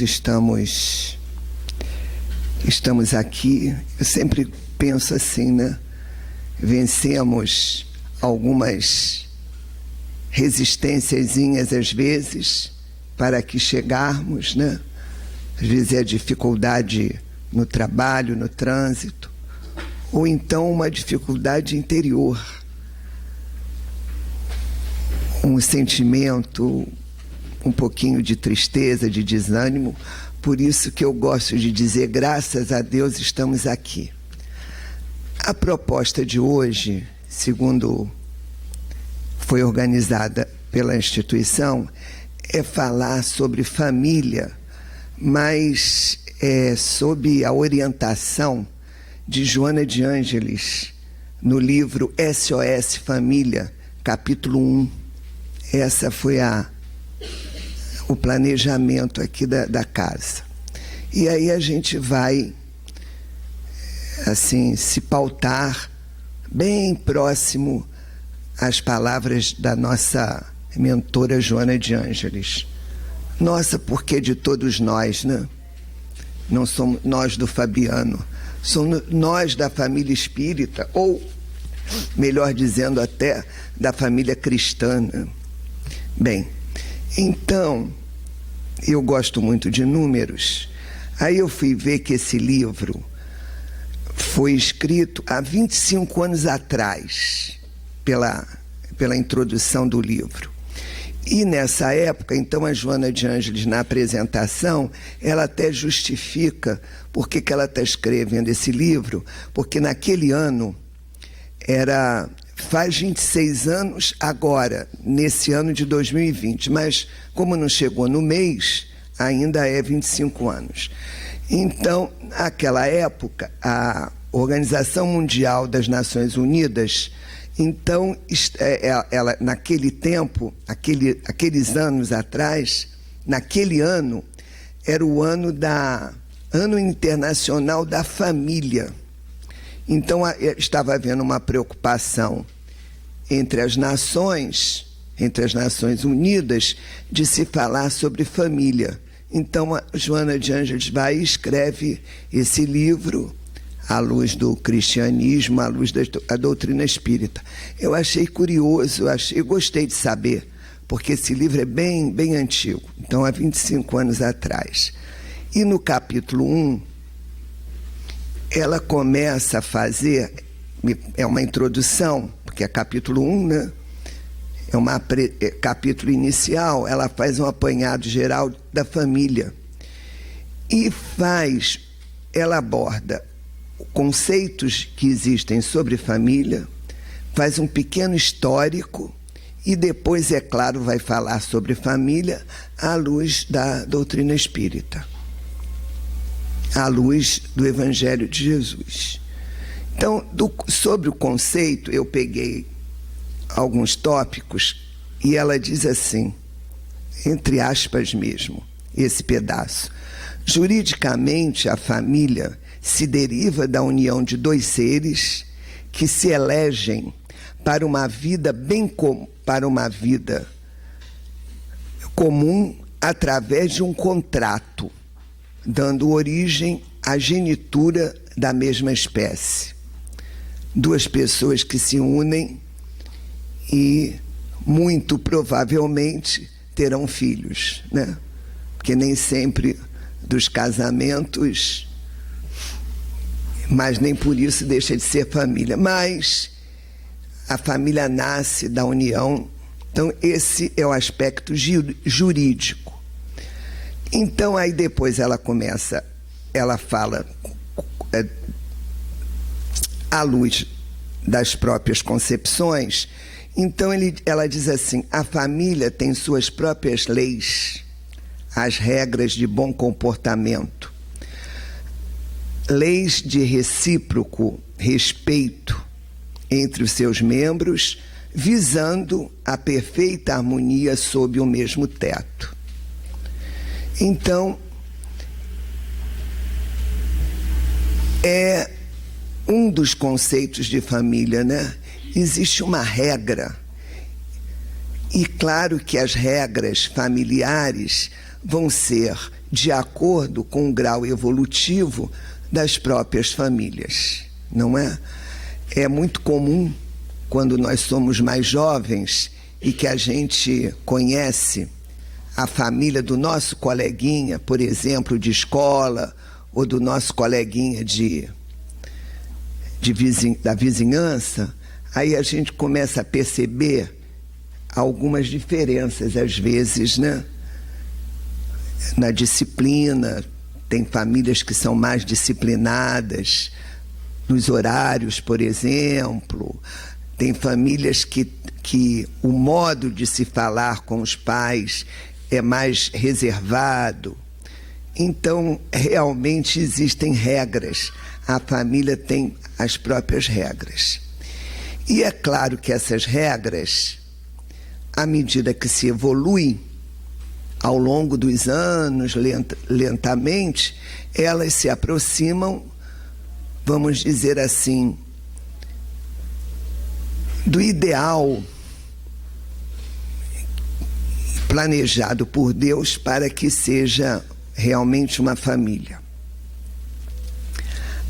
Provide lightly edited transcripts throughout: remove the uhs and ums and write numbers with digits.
irmãos, estamos aqui. Eu sempre penso assim, né? Vencemos algumas resistênciazinhas às vezes para aqui chegarmos, né? Às vezes é a dificuldade no trabalho, no trânsito, ou então uma dificuldade interior, um sentimento, um pouquinho de tristeza, de desânimo. Por isso que eu gosto de dizer, graças a Deus estamos aqui. A proposta de hoje, segundo foi organizada pela instituição, é falar sobre família, mas sob a orientação de Joana de Ângeles, no livro SOS Família, capítulo 1. Essa foi o planejamento aqui da casa. E aí a gente vai, assim, se pautar bem próximo às palavras da nossa mentora Joana de Ângeles. Nossa, porque de todos nós, né? Não somos nós do Fabiano, somos nós da família espírita, ou, melhor dizendo, até da família cristã, né? Bem, então, eu gosto muito de números. Aí eu fui ver que esse livro foi escrito há 25 anos atrás, pela introdução do livro. E nessa época, então, a Joana de Ângeles, na apresentação, ela até justifica por que ela está escrevendo esse livro, porque naquele ano faz 26 anos agora, nesse ano de 2020, mas como não chegou no mês, ainda é 25 anos. Então, naquela época, a Organização Mundial das Nações Unidas, então, ela, naquele tempo, aqueles anos atrás, naquele ano, era o ano Internacional da Família. Então, estava havendo uma preocupação entre as Nações Unidas, de se falar sobre família. Então, a Joana de Ângeles vai e escreve esse livro à luz do cristianismo, à luz da doutrina espírita. Eu achei curioso, eu gostei de saber, porque esse livro é bem, bem antigo, então há 25 anos atrás. E no capítulo 1, ela começa a fazer, é uma introdução, porque é capítulo 1, né? Capítulo inicial, ela faz um apanhado geral da família. E ela aborda conceitos que existem sobre família, faz um pequeno histórico e depois, é claro, vai falar sobre família à luz da doutrina espírita, à luz do Evangelho de Jesus. Então, sobre o conceito, eu peguei alguns tópicos e ela diz assim, entre aspas mesmo, esse pedaço: juridicamente, a família se deriva da união de dois seres que se elegem para uma vida comum através de um contrato, dando origem à genitura da mesma espécie. Duas pessoas que se unem e, muito provavelmente, terão filhos, né? Porque nem sempre dos casamentos, mas nem por isso deixa de ser família. Mas a família nasce da união. Então, esse é o aspecto jurídico. Então, aí depois ela fala à luz das próprias concepções. Então, ela diz assim: a família tem suas próprias leis, as regras de bom comportamento, leis de recíproco respeito entre os seus membros, visando a perfeita harmonia sob o mesmo teto. Então, é um dos conceitos de família, né? Existe uma regra, e claro que as regras familiares vão ser de acordo com o grau evolutivo das próprias famílias, não é? É muito comum, quando nós somos mais jovens e que a gente conhece a família do nosso coleguinha, por exemplo, de escola, ou do nosso coleguinha da vizinhança, aí a gente começa a perceber algumas diferenças, às vezes, né? Na disciplina, tem famílias que são mais disciplinadas, nos horários, por exemplo. Tem famílias que o modo de se falar com os pais é mais reservado. Então, realmente existem regras. A família tem as próprias regras. E é claro que essas regras, à medida que se evolui, ao longo dos anos, lentamente, elas se aproximam, vamos dizer assim, do ideal planejado por Deus para que seja realmente uma família.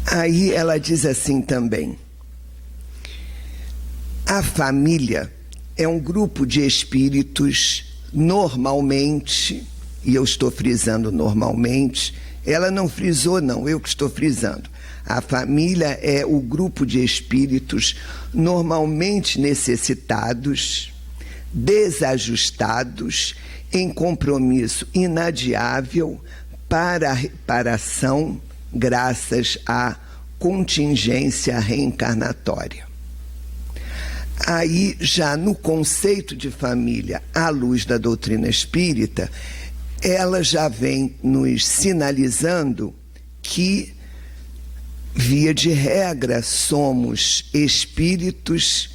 Aí ela diz assim também: a família é um grupo de espíritos normalmente, e eu estou frisando normalmente, ela não frisou não, eu que estou frisando. A família é o grupo de espíritos normalmente necessitados, desajustados, em compromisso inadiável para a reparação graças à contingência reencarnatória. Aí, já no conceito de família, à luz da doutrina espírita, ela já vem nos sinalizando que, via de regra, somos espíritos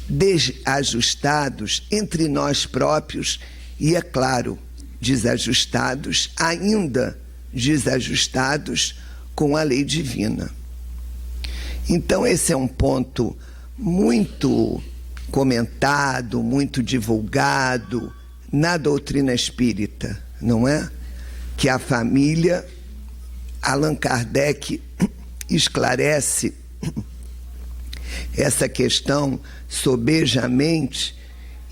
desajustados entre nós próprios e, é claro, desajustados, ainda desajustados com a lei divina. Então, esse é um ponto muito comentado, muito divulgado na doutrina espírita, não é? Que a família, Allan Kardec esclarece essa questão sobejamente,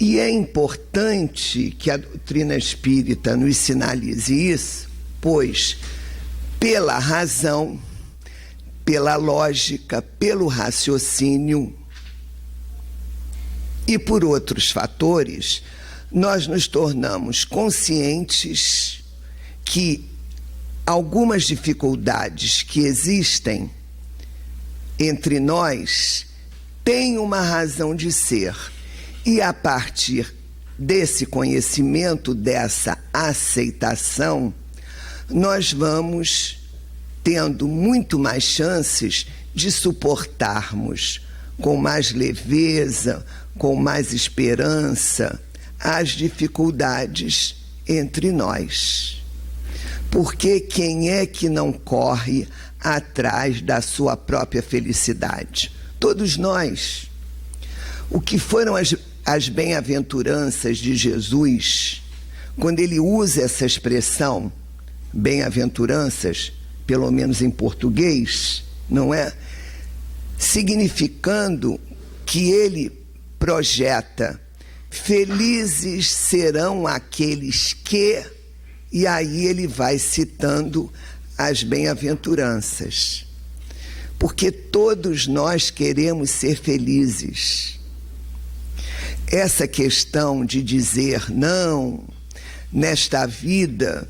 e é importante que a doutrina espírita nos sinalize isso, pois, pela razão, pela lógica, pelo raciocínio e por outros fatores, nós nos tornamos conscientes que algumas dificuldades que existem entre nós têm uma razão de ser. E a partir desse conhecimento, dessa aceitação, nós vamos tendo muito mais chances de suportarmos com mais leveza, com mais esperança, as dificuldades entre nós. Porque quem é que não corre atrás da sua própria felicidade? Todos nós. O que foram as bem-aventuranças de Jesus, quando ele usa essa expressão, bem-aventuranças, pelo menos em português, não é? Significando que ele projeta: felizes serão aqueles que, e aí ele vai citando as bem-aventuranças. Porque todos nós queremos ser felizes. Essa questão de dizer, não, nesta vida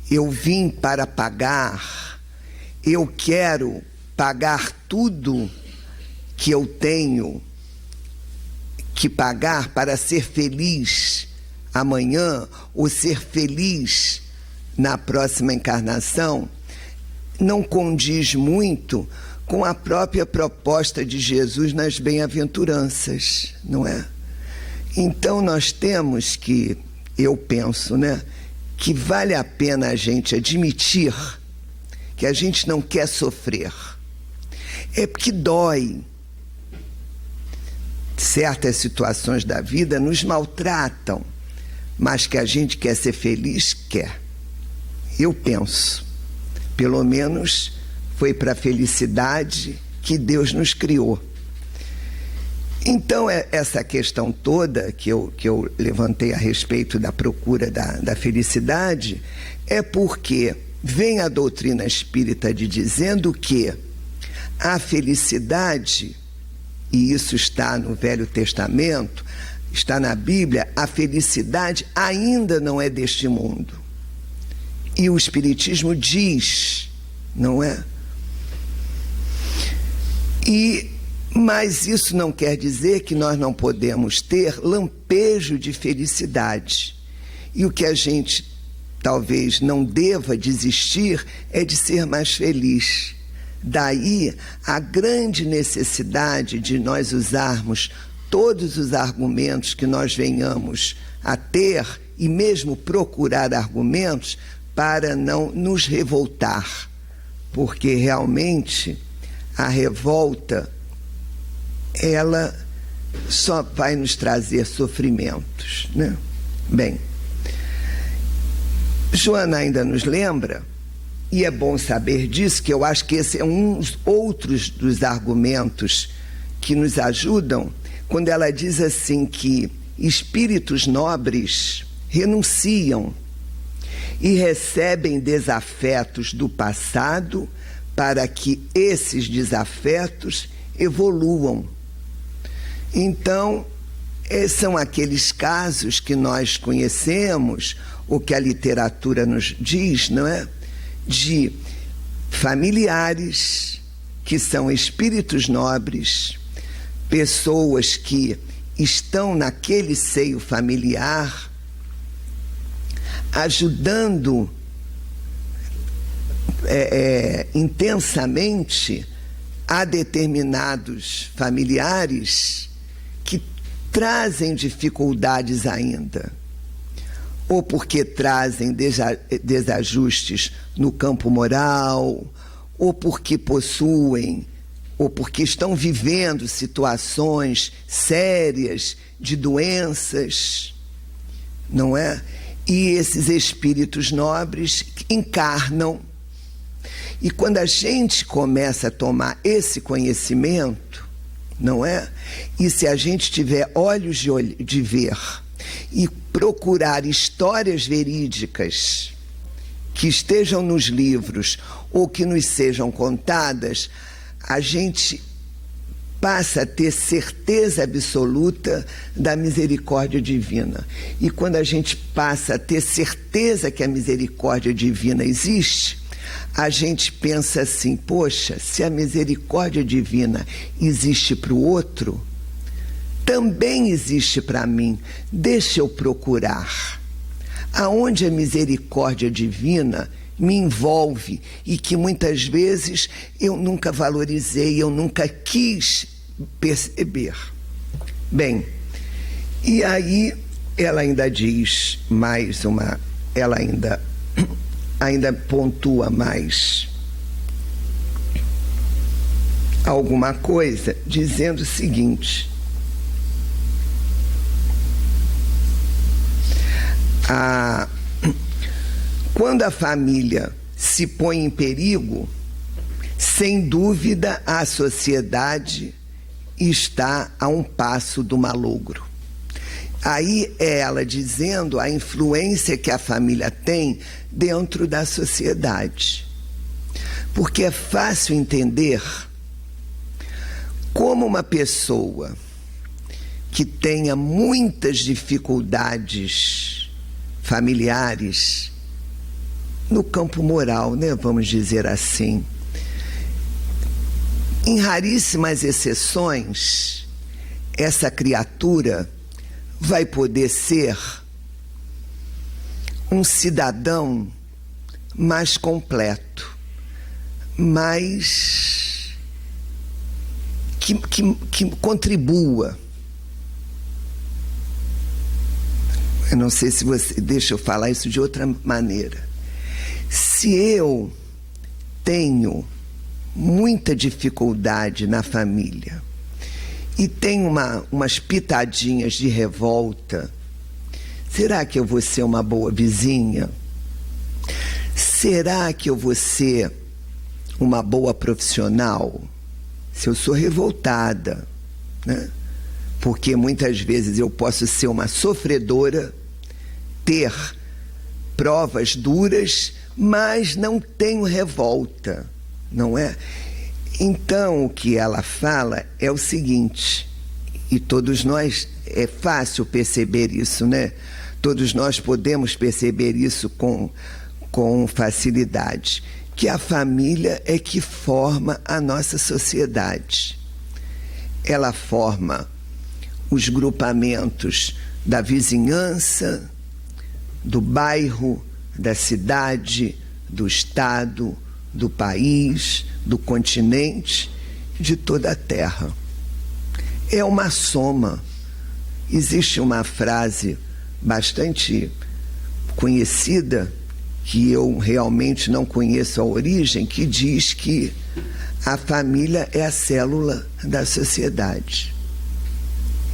eu vim para pagar, eu quero pagar tudo que eu tenho que pagar para ser feliz amanhã ou ser feliz na próxima encarnação, não condiz muito com a própria proposta de Jesus nas bem-aventuranças, não é? Então nós temos que, eu penso, né, que vale a pena a gente admitir que a gente não quer sofrer. É porque dói. Certas situações da vida nos maltratam, mas que a gente quer ser feliz, quer. Eu penso, pelo menos foi para a felicidade que Deus nos criou. Então, essa questão toda que eu levantei a respeito da procura da felicidade é porque vem a doutrina espírita dizendo que a felicidade, e isso está no Velho Testamento, está na Bíblia, a felicidade ainda não é deste mundo. E o Espiritismo diz, não é? Mas isso não quer dizer que nós não podemos ter lampejo de felicidade. E o que a gente talvez não deva desistir é de ser mais feliz. Daí a grande necessidade de nós usarmos todos os argumentos que nós venhamos a ter e mesmo procurar argumentos para não nos revoltar, porque realmente a revolta ela só vai nos trazer sofrimentos, né? Bem, Joana ainda nos lembra, e é bom saber disso, que eu acho que esse é um dos outros dos argumentos que nos ajudam, quando ela diz assim que espíritos nobres renunciam e recebem desafetos do passado para que esses desafetos evoluam. Então, são aqueles casos que nós conhecemos, o que a literatura nos diz, não é? De familiares que são espíritos nobres, pessoas que estão naquele seio familiar, ajudando intensamente a determinados familiares que trazem dificuldades ainda, ou porque trazem desajustes no campo moral, ou porque possuem, ou porque estão vivendo situações sérias de doenças, não é? E esses espíritos nobres encarnam. E quando a gente começa a tomar esse conhecimento, não é? E se a gente tiver olhos de ver e procurar histórias verídicas que estejam nos livros ou que nos sejam contadas, a gente passa a ter certeza absoluta da misericórdia divina. E quando a gente passa a ter certeza que a misericórdia divina existe, a gente pensa assim, poxa, se a misericórdia divina existe para o outro, também existe para mim. Deixa eu procurar aonde a misericórdia divina me envolve e que muitas vezes eu nunca valorizei, eu nunca quis perceber. Bem, e aí ela ainda diz mais uma, ela ainda pontua mais alguma coisa, dizendo o seguinte: quando a família se põe em perigo, sem dúvida a sociedade está a um passo do malogro. Aí é ela dizendo a influência que a família tem dentro da sociedade. Porque é fácil entender como uma pessoa que tenha muitas dificuldades familiares no campo moral, né, vamos dizer assim, em raríssimas exceções, essa criatura vai poder ser um cidadão mais completo, mais que contribua. Eu não sei se você... Deixa eu falar isso de outra maneira. Se eu tenho muita dificuldade na família e tenho umas pitadinhas de revolta, será que eu vou ser uma boa vizinha? será que eu vou ser uma boa profissional se eu sou revoltada, né? Porque muitas vezes eu posso ser uma sofredora, ter provas duras, mas não tenho revolta, não é? Então, o que ela fala é o seguinte, e todos nós, é fácil perceber isso, né? Todos nós podemos perceber isso com facilidade, que a família é que forma a nossa sociedade. Ela forma os grupamentos da vizinhança, do bairro, da cidade, do estado, do país, do continente, de toda a terra. É uma soma. Existe uma frase bastante conhecida, que eu realmente não conheço a origem, que diz que a família é a célula da sociedade.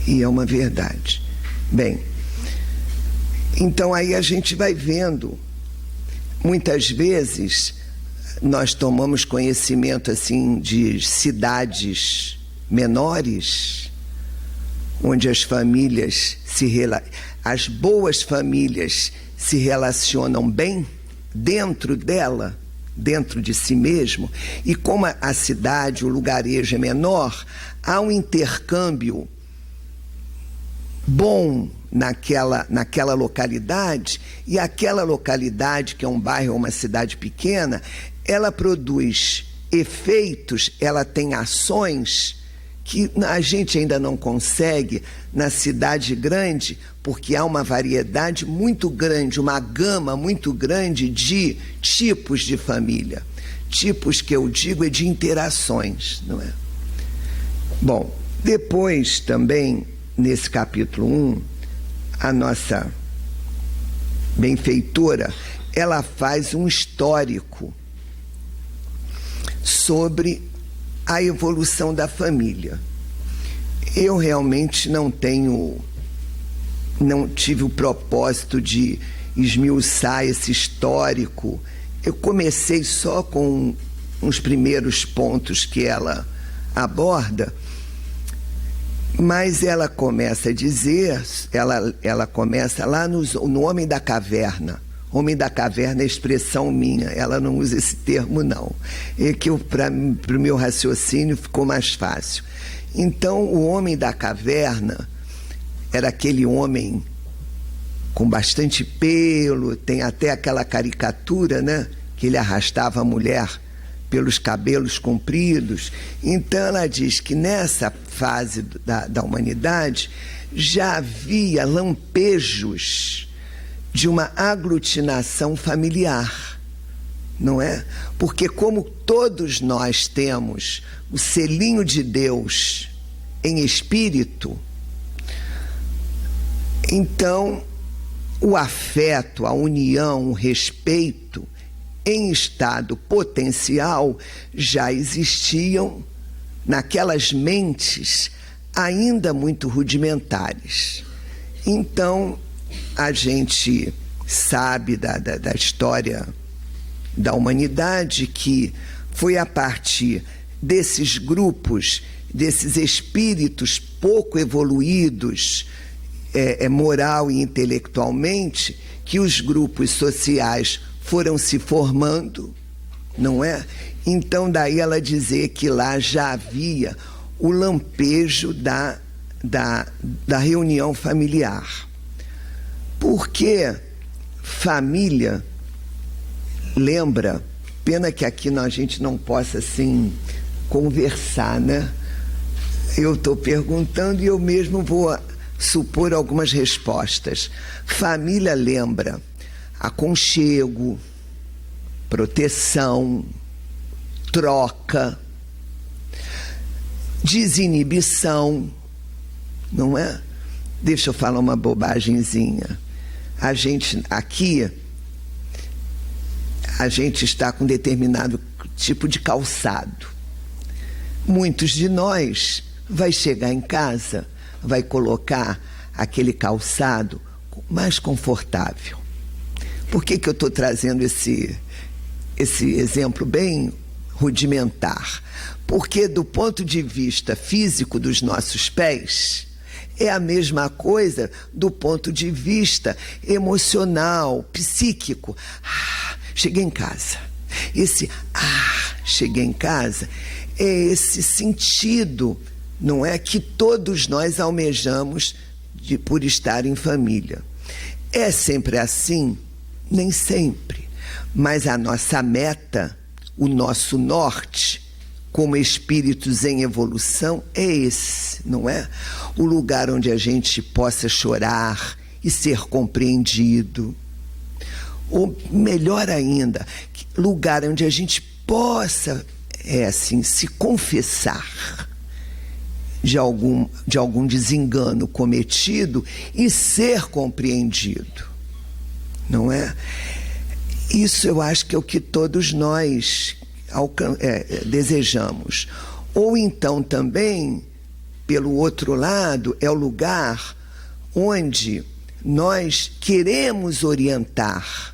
E é uma verdade. Bem, então aí a gente vai vendo, muitas vezes nós tomamos conhecimento assim de cidades menores, onde as famílias as boas famílias se relacionam bem dentro dela, dentro de si mesmo, e como a cidade, o lugarejo é menor, há um intercâmbio bom naquela localidade, e aquela localidade, que é um bairro ou uma cidade pequena, ela produz efeitos, ela tem ações que a gente ainda não consegue na cidade grande, porque há uma variedade muito grande, uma gama muito grande de tipos de família. Tipos que eu digo é de interações, não é? Bom, depois também, nesse capítulo 1, a nossa benfeitora, ela faz um histórico sobre a evolução da família. Eu realmente não tive o propósito de esmiuçar esse histórico. Eu comecei só com uns primeiros pontos que ela aborda, mas ela começa a dizer, ela começa lá no Homem da Caverna. Homem da Caverna é expressão minha, ela não usa esse termo, não. É que para o meu raciocínio ficou mais fácil. Então, o Homem da Caverna era aquele homem com bastante pelo, tem até aquela caricatura, né? Que ele arrastava a mulher pelos cabelos compridos. Então, ela diz que nessa fase da humanidade já havia lampejos de uma aglutinação familiar, não é? Porque como todos nós temos o selinho de Deus em espírito, então o afeto, a união, o respeito em estado potencial já existiam naquelas mentes ainda muito rudimentares. Então, a gente sabe da história da humanidade que foi a partir desses grupos, desses espíritos pouco evoluídos, moral e intelectualmente, que os grupos sociais foram se formando, não é? Então, daí ela dizer que lá já havia o lampejo da reunião familiar. Porque família lembra, pena que aqui a gente não possa assim conversar, né? Eu estou perguntando e eu mesmo vou supor algumas respostas. Família lembra aconchego, proteção, troca, desinibição, não é? Deixa eu falar uma bobagemzinha. A gente está com determinado tipo de calçado. Muitos de nós vai chegar em casa, vai colocar aquele calçado mais confortável. Por que eu estou trazendo esse exemplo bem rudimentar, porque do ponto de vista físico dos nossos pés, é a mesma coisa do ponto de vista emocional, psíquico. Cheguei em casa. Esse cheguei em casa é esse sentido, não é, que todos nós almejamos por estar em família. É sempre assim? Nem sempre. Mas a nossa meta, o nosso norte, como espíritos em evolução, é esse, não é? O lugar onde a gente possa chorar e ser compreendido. Ou melhor ainda, lugar onde a gente possa, se confessar de algum desengano cometido e ser compreendido, não é? Isso eu acho que é o que todos nós desejamos. Ou então também, pelo outro lado, é o lugar onde nós queremos orientar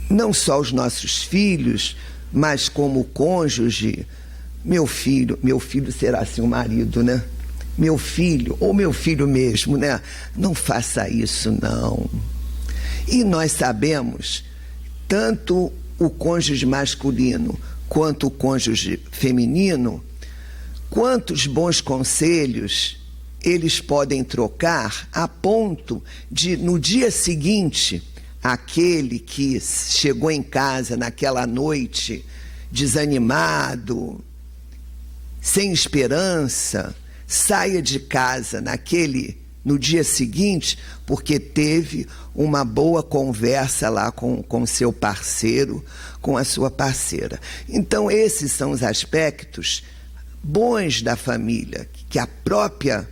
não só os nossos filhos, mas como cônjuge. Meu filho será assim o marido, né? Meu filho, ou meu filho mesmo, né? Não faça isso, não. E nós sabemos, tanto o cônjuge masculino quanto o cônjuge feminino, quantos bons conselhos eles podem trocar a ponto de, no dia seguinte, aquele que chegou em casa naquela noite desanimado, sem esperança, saia de casa no dia seguinte, porque teve uma boa conversa lá com seu parceiro, com a sua parceira. Então, esses são os aspectos bons da família, que a própria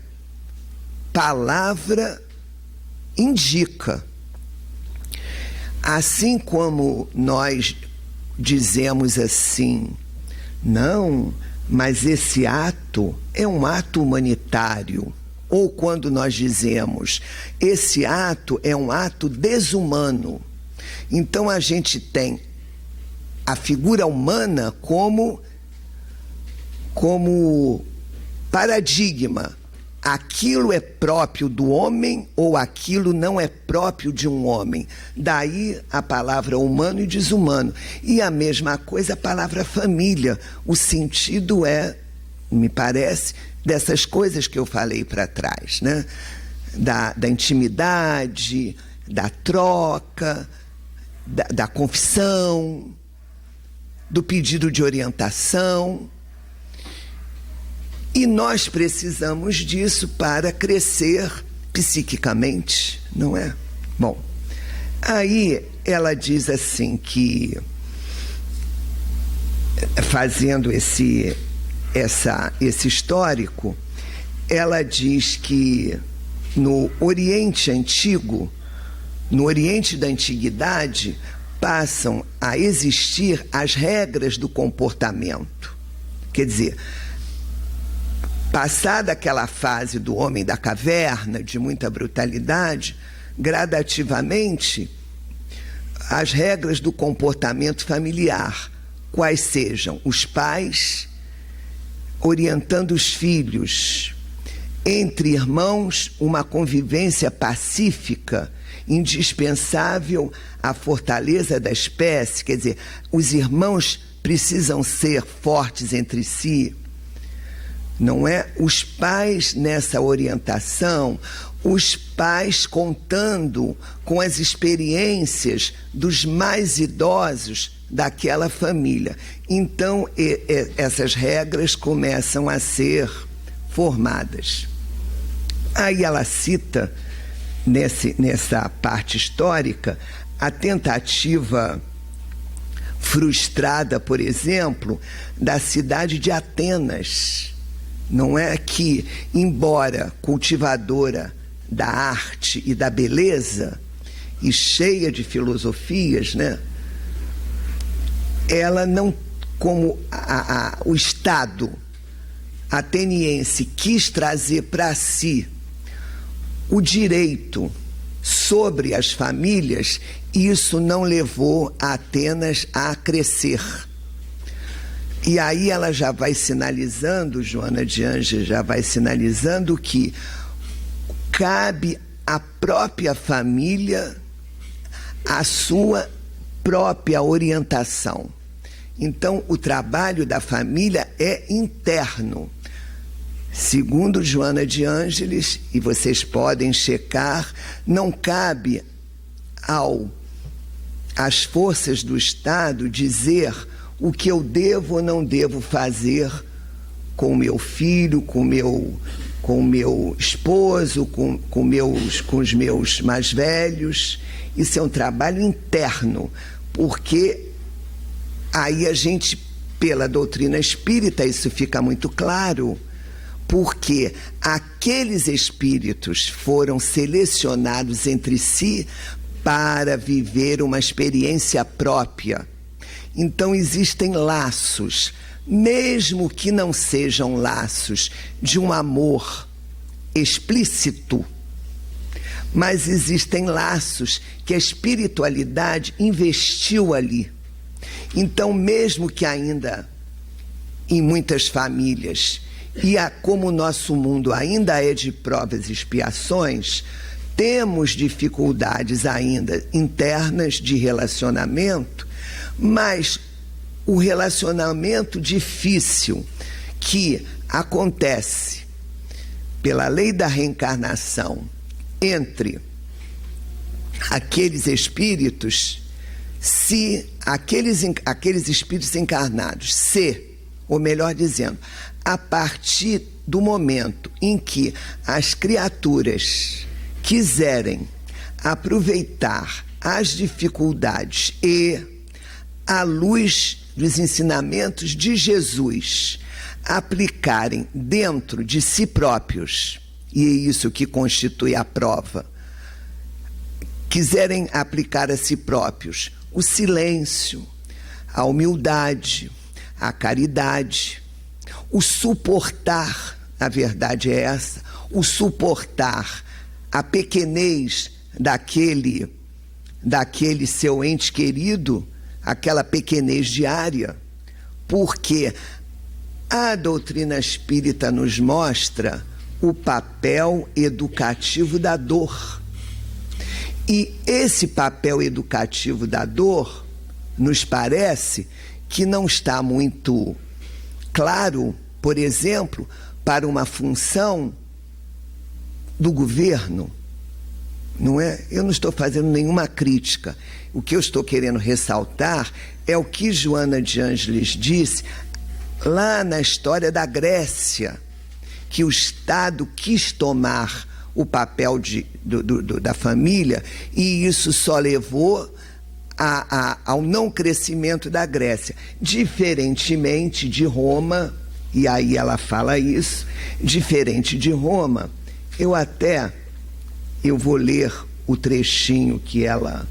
palavra indica. Assim como nós dizemos assim, não, mas esse ato é um ato humanitário. Ou quando nós dizemos, esse ato é um ato desumano. Então a gente tem a figura humana como paradigma. Aquilo é próprio do homem ou aquilo não é próprio de um homem. Daí a palavra humano e desumano. E a mesma coisa a palavra família. O sentido me parece, dessas coisas que eu falei para trás, né? Da intimidade, da troca, da confissão, do pedido de orientação. E nós precisamos disso para crescer psiquicamente, não é? Bom, aí ela diz assim que, fazendo esse histórico, ela diz que no Oriente Antigo, no Oriente da Antiguidade, passam a existir as regras do comportamento. Quer dizer, passada aquela fase do homem da caverna, de muita brutalidade, gradativamente, as regras do comportamento familiar, quais sejam os pais orientando os filhos, entre irmãos, uma convivência pacífica, indispensável à fortaleza da espécie, quer dizer, os irmãos precisam ser fortes entre si, não é? Os pais nessa orientação, os pais contando com as experiências dos mais idosos daquela família. Então, essas regras começam a ser formadas. Aí ela cita, nessa parte histórica, a tentativa frustrada, por exemplo, da cidade de Atenas. Não é que, embora cultivadora da arte e da beleza, e cheia de filosofias, né? Ela não, como o Estado ateniense quis trazer para si o direito sobre as famílias, isso não levou Atenas a crescer. E aí ela já vai sinalizando, Joana de Ângeles já vai sinalizando que cabe à própria família a sua própria orientação. Então, o trabalho da família é interno. Segundo Joana de Ângeles, e vocês podem checar, não cabe às forças do Estado dizer o que eu devo ou não devo fazer com o meu filho, com o meu esposo, com os meus mais velhos. Isso é um trabalho interno, porque aí a gente, pela doutrina espírita, isso fica muito claro, porque aqueles espíritos foram selecionados entre si para viver uma experiência própria. Então existem laços, mesmo que não sejam laços de um amor explícito, mas existem laços que a espiritualidade investiu ali. Então, mesmo que ainda em muitas famílias, como o nosso mundo ainda é de provas e expiações, temos dificuldades ainda internas de relacionamento, mas o relacionamento difícil que acontece pela lei da reencarnação entre aqueles espíritos, se aqueles espíritos encarnados, ou melhor dizendo, a partir do momento em que as criaturas quiserem aproveitar as dificuldades e, à luz dos ensinamentos de Jesus, aplicarem dentro de si próprios, e é isso que constitui a prova, quiserem aplicar a si próprios o silêncio, a humildade, a caridade, o suportar, a verdade é essa, o suportar a pequenez daquele seu ente querido, aquela pequenez diária, porque a doutrina espírita nos mostra o papel educativo da dor. E esse papel educativo da dor, nos parece que não está muito claro, por exemplo, para uma função do governo, não é? Eu não estou fazendo nenhuma crítica. O que eu estou querendo ressaltar é o que Joana de Ângeles disse lá na história da Grécia, que o Estado quis tomar o papel da família, e isso só levou ao não crescimento da Grécia, diferentemente de Roma, e aí ela fala isso, diferente de Roma. Eu vou ler o trechinho que ela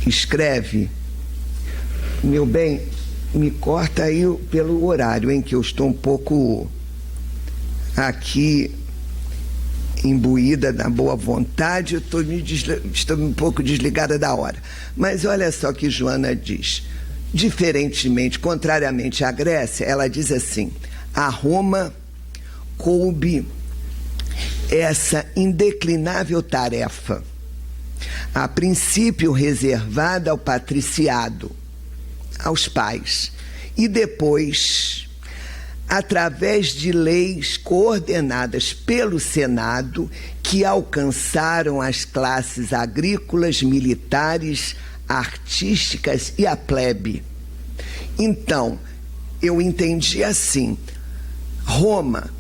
escreve. Meu bem, me corta aí pelo horário, em que eu estou um pouco aqui imbuída da boa vontade, eu estou um pouco desligada da hora. Mas olha só o que Joana diz. Diferentemente, contrariamente à Grécia, ela diz assim: a Roma coube essa indeclinável tarefa, a princípio reservada ao patriciado, aos pais, e depois, através de leis coordenadas pelo Senado, que alcançaram as classes agrícolas, militares, artísticas e a plebe. Então, eu entendi assim: Roma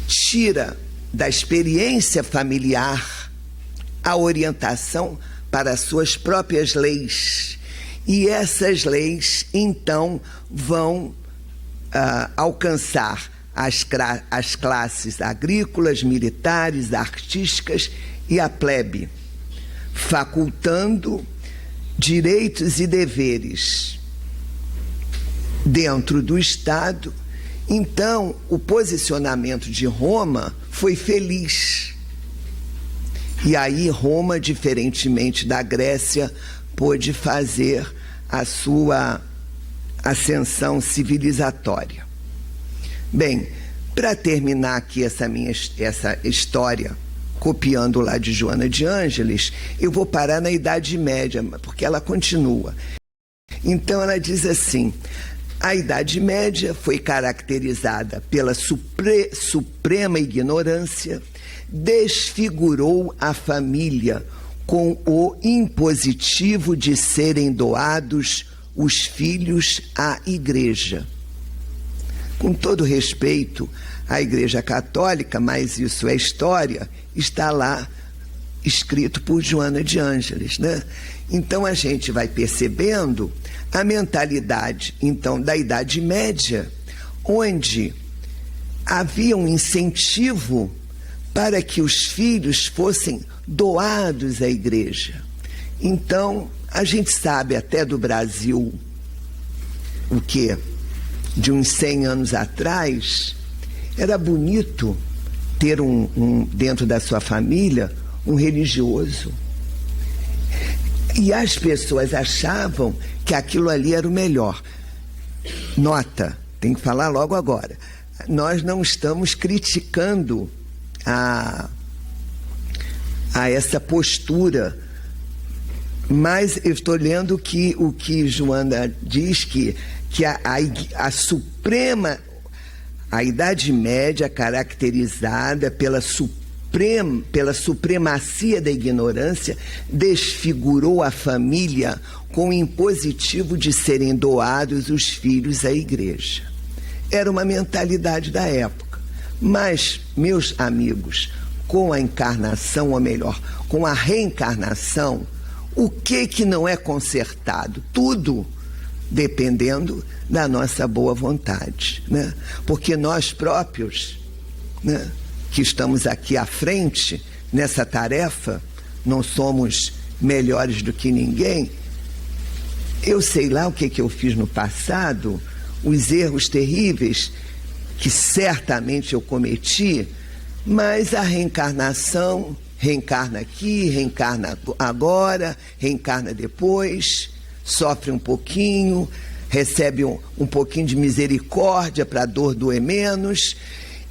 tira da experiência familiar a orientação para as suas próprias leis, e essas leis então vão alcançar as classes agrícolas, militares, artísticas e a plebe, facultando direitos e deveres dentro do Estado. Então, o posicionamento de Roma foi feliz. E aí Roma, diferentemente da Grécia, pôde fazer a sua ascensão civilizatória. Bem, para terminar aqui essa história, copiando lá de Joana de Ângeles, eu vou parar na Idade Média, porque ela continua. Então ela diz assim: a Idade Média foi caracterizada pela suprema ignorância, desfigurou a família com o impositivo de serem doados os filhos à Igreja. Com todo respeito à Igreja Católica, mas isso é história, está lá escrito por Joana de Ângeles, né? Então a gente vai percebendo a mentalidade, então, da Idade Média, onde havia um incentivo para que os filhos fossem doados à Igreja. Então, a gente sabe até do Brasil, o quê? De uns 100 anos atrás, era bonito ter dentro da sua família um religioso. E as pessoas achavam que aquilo ali era o melhor. Nota, tem que falar logo agora. Nós não estamos criticando a essa postura, mas eu estou lendo que o que Joana diz que a suprema, a Idade Média caracterizada pela supremacia da ignorância, desfigurou a família com o impositivo de serem doados os filhos à Igreja. Era uma mentalidade da época. Mas, meus amigos, com a encarnação, ou melhor, com a reencarnação, o que não é consertado? Tudo, dependendo da nossa boa vontade, né? Porque nós próprios, né, que estamos aqui à frente nessa tarefa, não somos melhores do que ninguém. Eu sei lá o que eu fiz no passado, os erros terríveis que certamente eu cometi, mas a reencarnação reencarna aqui, reencarna agora, reencarna depois, sofre um pouquinho, recebe um pouquinho de misericórdia para a dor doer menos,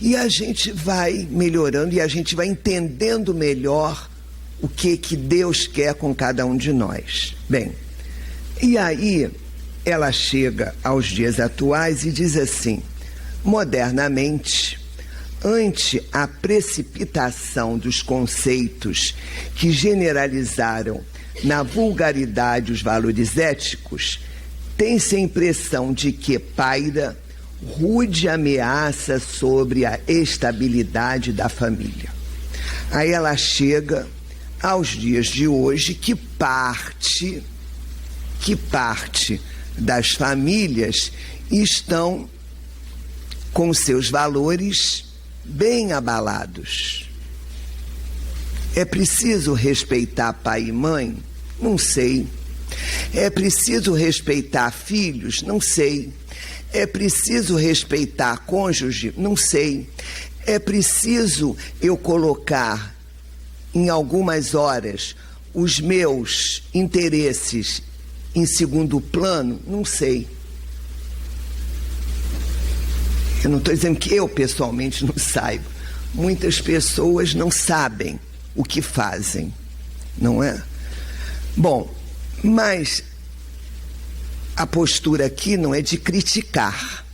e a gente vai melhorando e a gente vai entendendo melhor o que Deus quer com cada um de nós. Bem, e aí ela chega aos dias atuais e diz assim: modernamente, ante a precipitação dos conceitos que generalizaram na vulgaridade os valores éticos, tem-se a impressão de que paira rude ameaça sobre a estabilidade da família. Aí ela chega aos dias de hoje que parte das famílias estão com seus valores bem abalados. É preciso respeitar pai e mãe? Não sei. É preciso respeitar filhos? Não sei. É preciso respeitar cônjuge? Não sei. É preciso eu colocar em algumas horas os meus interesses em segundo plano? Não sei. Eu não estou dizendo que eu pessoalmente não saiba. Muitas pessoas não sabem o que fazem, não é? Bom, mas a postura aqui não é de criticar.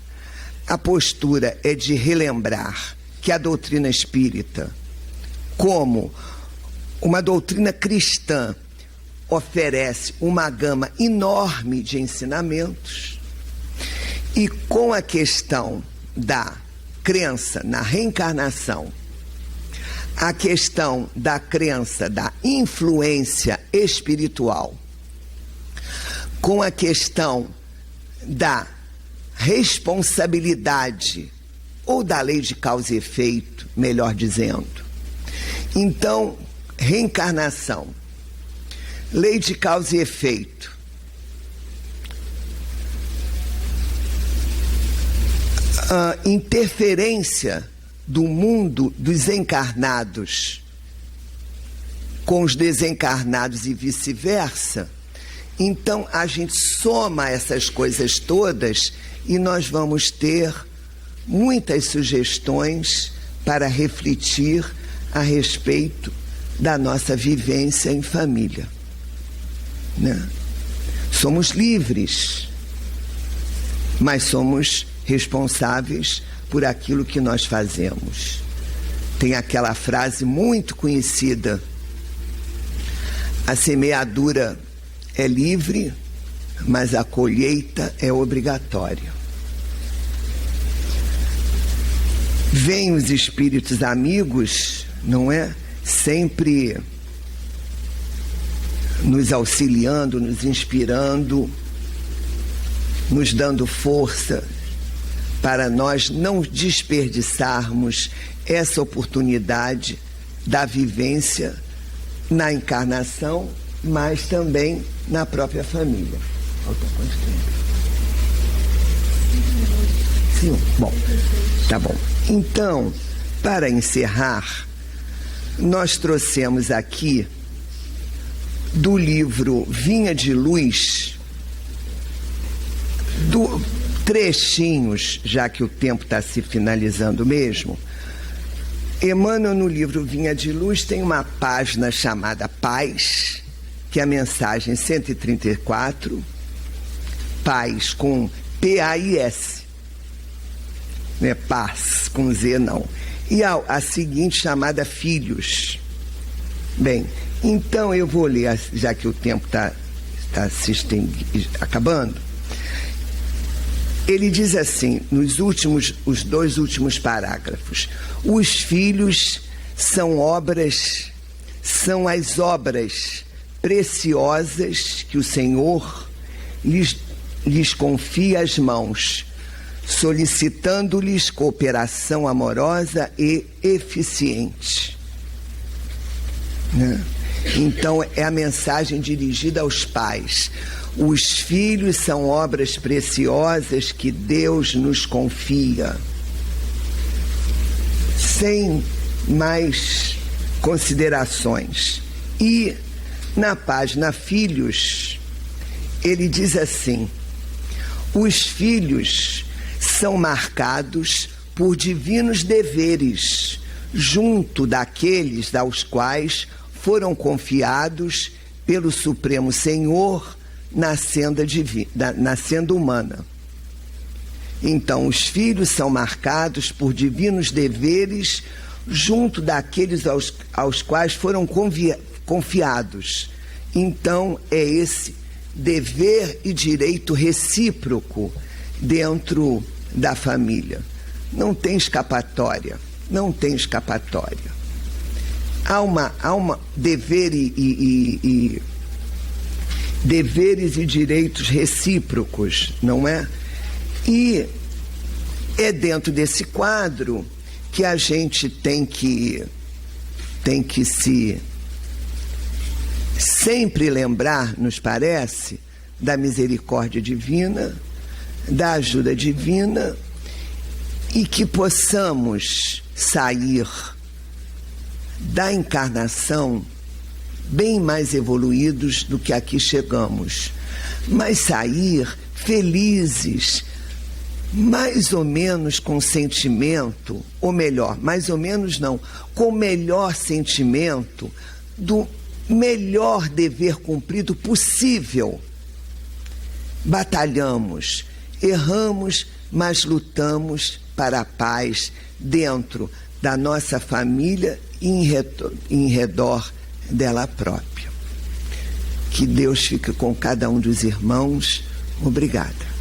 A postura é de relembrar que a doutrina espírita, como uma doutrina cristã, oferece uma gama enorme de ensinamentos, e com a questão da crença na reencarnação, a questão da crença da influência espiritual, com a questão da responsabilidade, ou da lei de causa e efeito, melhor dizendo. Então, reencarnação, lei de causa e efeito, a interferência do mundo dos encarnados com os desencarnados e vice-versa. Então a gente soma essas coisas todas e nós vamos ter muitas sugestões para refletir a respeito da nossa vivência em família, né? Somos livres, mas somos responsáveis por aquilo que nós fazemos. Tem aquela frase muito conhecida: a semeadura é livre, mas a colheita é obrigatória. Vêm os espíritos amigos, não é? Sempre nos auxiliando, nos inspirando, nos dando força para nós não desperdiçarmos essa oportunidade da vivência na encarnação, mas também na própria família. Falta quanto tempo? 5. Bom, tá bom. Então, para encerrar, nós trouxemos aqui do livro Vinha de Luz, trechinhos, já que o tempo está se finalizando mesmo. Emmanuel, no livro Vinha de Luz, tem uma página chamada Paz, que é a mensagem 134, Paz com P-A-I-S, não é paz com Z não, e a seguinte chamada Filhos. Bem, então eu vou ler, já que o tempo está acabando. Ele diz assim, os 2 últimos parágrafos: os filhos são as obras preciosas que o Senhor lhes confia às mãos, solicitando-lhes cooperação amorosa e eficiente. Né? Então, é a mensagem dirigida aos pais. Os filhos são obras preciosas que Deus nos confia. Sem mais considerações. E na página Filhos, ele diz assim: os filhos são marcados por divinos deveres, junto daqueles aos quais foram confiados pelo Supremo Senhor na senda humana. Então, os filhos são marcados por divinos deveres junto daqueles aos quais foram confiados. Então, é esse dever e direito recíproco dentro da família. Não tem escapatória, não tem escapatória. Há uma deveres e direitos recíprocos, não é? E é dentro desse quadro que a gente tem que se sempre lembrar, nos parece, da misericórdia divina, da ajuda divina, e que possamos sair da encarnação bem mais evoluídos do que aqui chegamos, mas sair felizes, mais ou menos com sentimento, ou melhor, mais ou menos não, com o melhor sentimento do melhor dever cumprido possível. Batalhamos, erramos, mas lutamos para a paz dentro da nossa família e em redor dela própria. Que Deus fique com cada um dos irmãos. Obrigada.